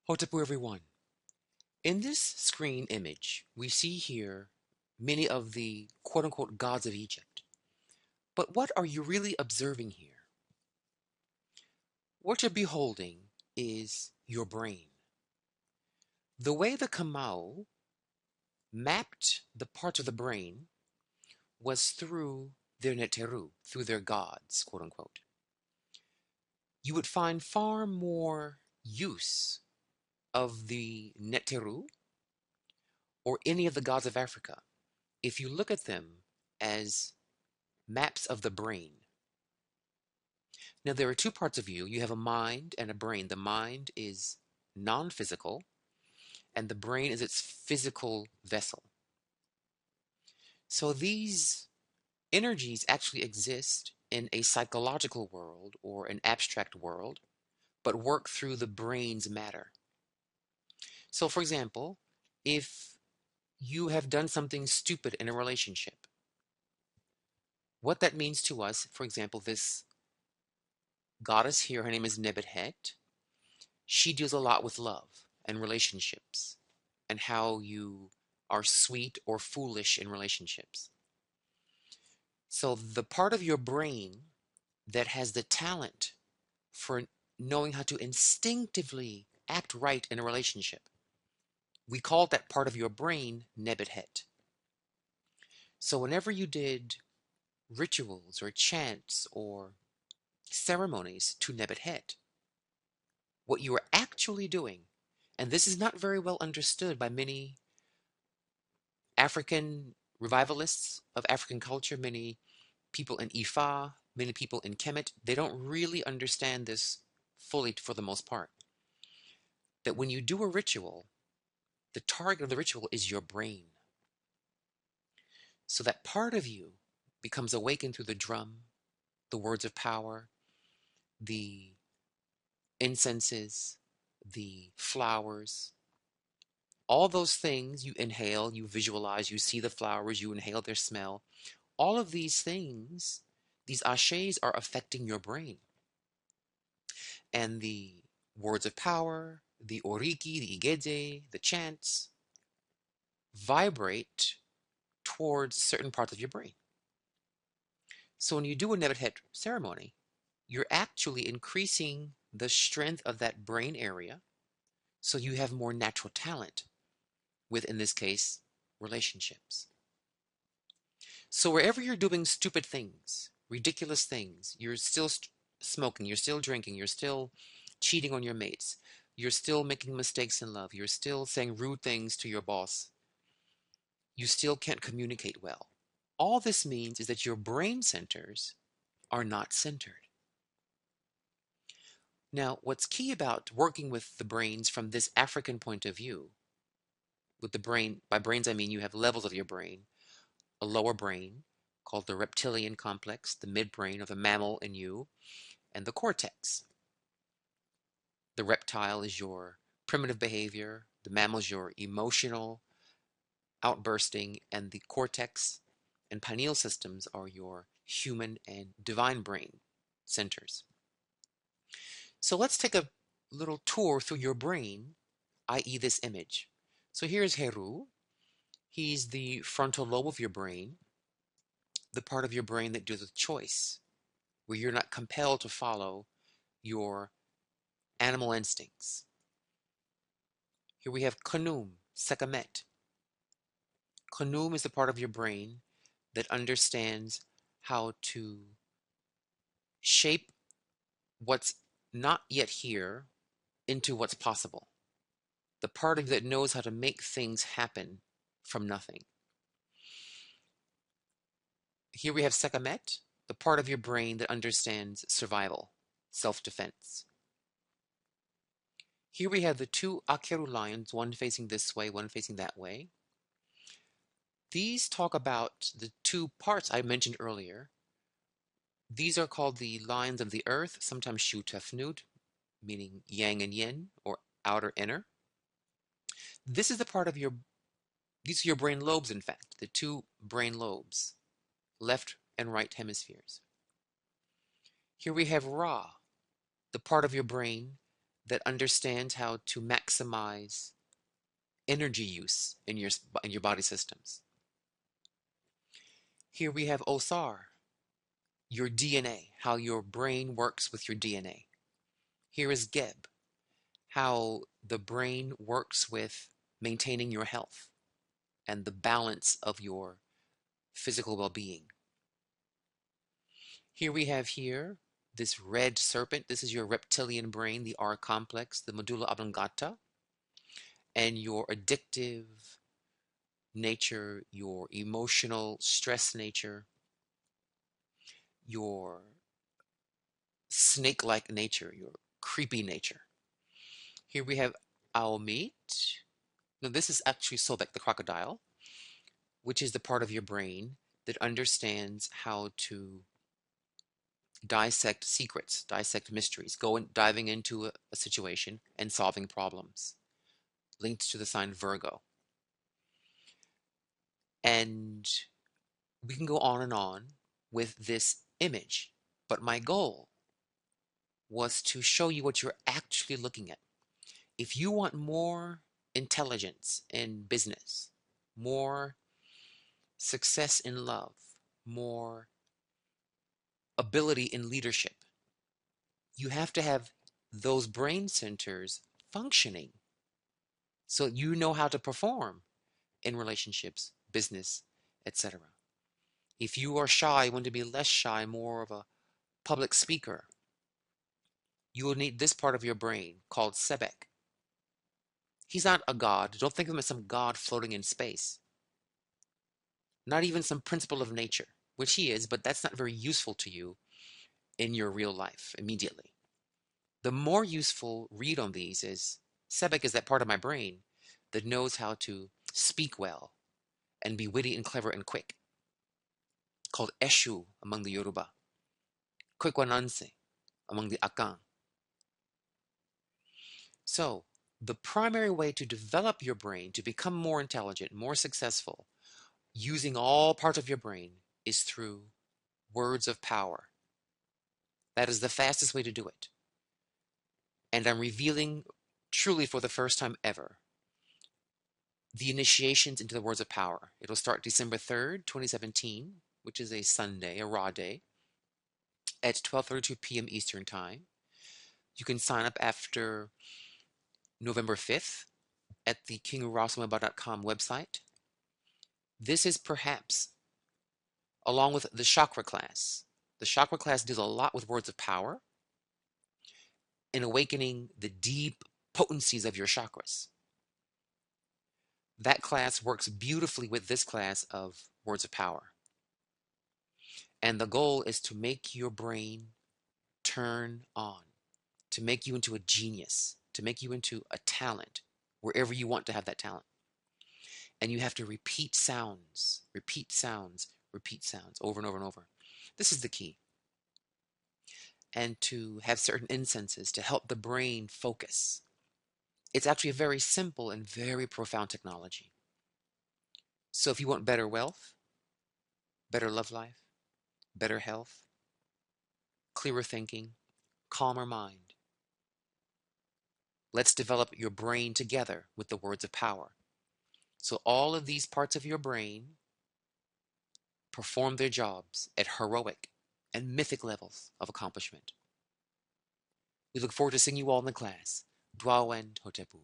Hotapu everyone. In this screen image, we see here many of the quote-unquote gods of Egypt. But what are you really observing here? What you're beholding is your brain. The way the Kamau mapped the parts of the brain was through their Neteru, through their gods, quote unquote. You would find far more use of the Neteru or any of the gods of Africa if you look at them as maps of the brain. Now, there are two parts of you. You have a mind and a brain. The mind is non physical, and the brain is its physical vessel. So, these energies actually exist in a psychological world or an abstract world, but work through the brain's matter. So, for example, if you have done something stupid in a relationship, what that means to us, for example, this goddess here, her name is Nebethet. She deals a lot with love and relationships and how you are sweet or foolish in relationships. So the part of your brain that has the talent for knowing how to instinctively act right in a relationship, we call that part of your brain Nebethet. So whenever you did rituals or chants or ceremonies to Nebethet, what you were actually doing, and this is not very well understood by many African revivalists of African culture, many people in Ifa, many people in Kemet, they don't really understand this fully for the most part. That when you do a ritual, the target of the ritual is your brain. So that part of you becomes awakened through the drum, the words of power, the incenses, the flowers, all those things you inhale, you visualize, you see the flowers, you inhale their smell. All of these things, these ashes are affecting your brain. And the words of power, the oriki, the igede, the chants vibrate towards certain parts of your brain. So when you do a Nebuchadnezzar ceremony, you're actually increasing the strength of that brain area so you have more natural talent with, in this case, relationships. So wherever you're doing stupid things, ridiculous things, you're still smoking, you're still drinking, you're still cheating on your mates, you're still making mistakes in love, you're still saying rude things to your boss, you still can't communicate well. All this means is that your brain centers are not centered. Now, what's key about working with the brains from this African point of view, with the brain, by brains I mean you have levels of your brain, a lower brain called the reptilian complex, the midbrain of the mammal in you, and the cortex. The reptile is your primitive behavior, the mammal is your emotional outbursting, and the cortex and pineal systems are your human and divine brain centers. So let's take a little tour through your brain, i.e. this image. So here's Heru. He's the frontal lobe of your brain, the part of your brain that deals with choice, where you're not compelled to follow your animal instincts. Here we have Khnum, Sekhmet. Khnum is the part of your brain that understands how to shape what's not yet here into what's possible. The part of you that knows how to make things happen from nothing. Here we have Sekhmet, the part of your brain that understands survival, self-defense. Here we have the two Akeru lions, one facing this way, one facing that way. These talk about the two parts I mentioned earlier. These are called the lions of the earth, sometimes Shu Tefnud, meaning yang and yin, or outer inner. This is the part of these are your brain lobes, in fact, the two brain lobes, left and right hemispheres. Here we have Ra, the part of your brain that understands how to maximize energy use in your body systems. Here we have OSAR, your DNA, how your brain works with your DNA. Here is GEB, how the brain works with maintaining your health and the balance of your physical well-being. Here we have this red serpent. This is your reptilian brain, the R complex, the medulla oblongata, and your addictive nature, your emotional stress nature, your snake-like nature, your creepy nature. Here we have Aomit. Now this is actually Sobek the crocodile, which is the part of your brain that understands how to dissect secrets, dissect mysteries, diving into a situation and solving problems, linked to the sign Virgo. And we can go on and on with this image, but my goal was to show you what you're actually looking at. If you want more intelligence in business, more success in love, more ability in leadership, you have to have those brain centers functioning so you know how to perform in relationships, business, etc. If you are shy, want to be less shy, more of a public speaker, you will need this part of your brain called Sebek. He's not a god. Don't think of him as some god floating in space. Not even some principle of nature, which he is, but that's not very useful to you in your real life immediately. The more useful read on these is Sebek is that part of my brain that knows how to speak well and be witty and clever and quick, called Eshu among the Yoruba, Kwekwananse among the Akan. So, the primary way to develop your brain to become more intelligent, more successful, using all parts of your brain is through words of power. That is the fastest way to do it. And I'm revealing truly for the first time ever the initiations into the words of power. It'll start December 3rd, 2017, which is a Sunday, a raw day, at 12:32 p.m. Eastern Time. You can sign up after November 5th at the kingurosamaba.com website. This is perhaps, along with the chakra class deals a lot with words of power and awakening the deep potencies of your chakras. That class works beautifully with this class of words of power. And the goal is to make your brain turn on, to make you into a genius, to make you into a talent, wherever you want to have that talent. And you have to repeat sounds over and over and over. This is the key. And to have certain incenses to help the brain focus. It's actually a very simple and very profound technology. So if you want better wealth, better love life, better health, clearer thinking, calmer mind, let's develop your brain together with the words of power. So all of these parts of your brain perform their jobs at heroic and mythic levels of accomplishment. We look forward to seeing you all in the class. Dwawen Hotepu.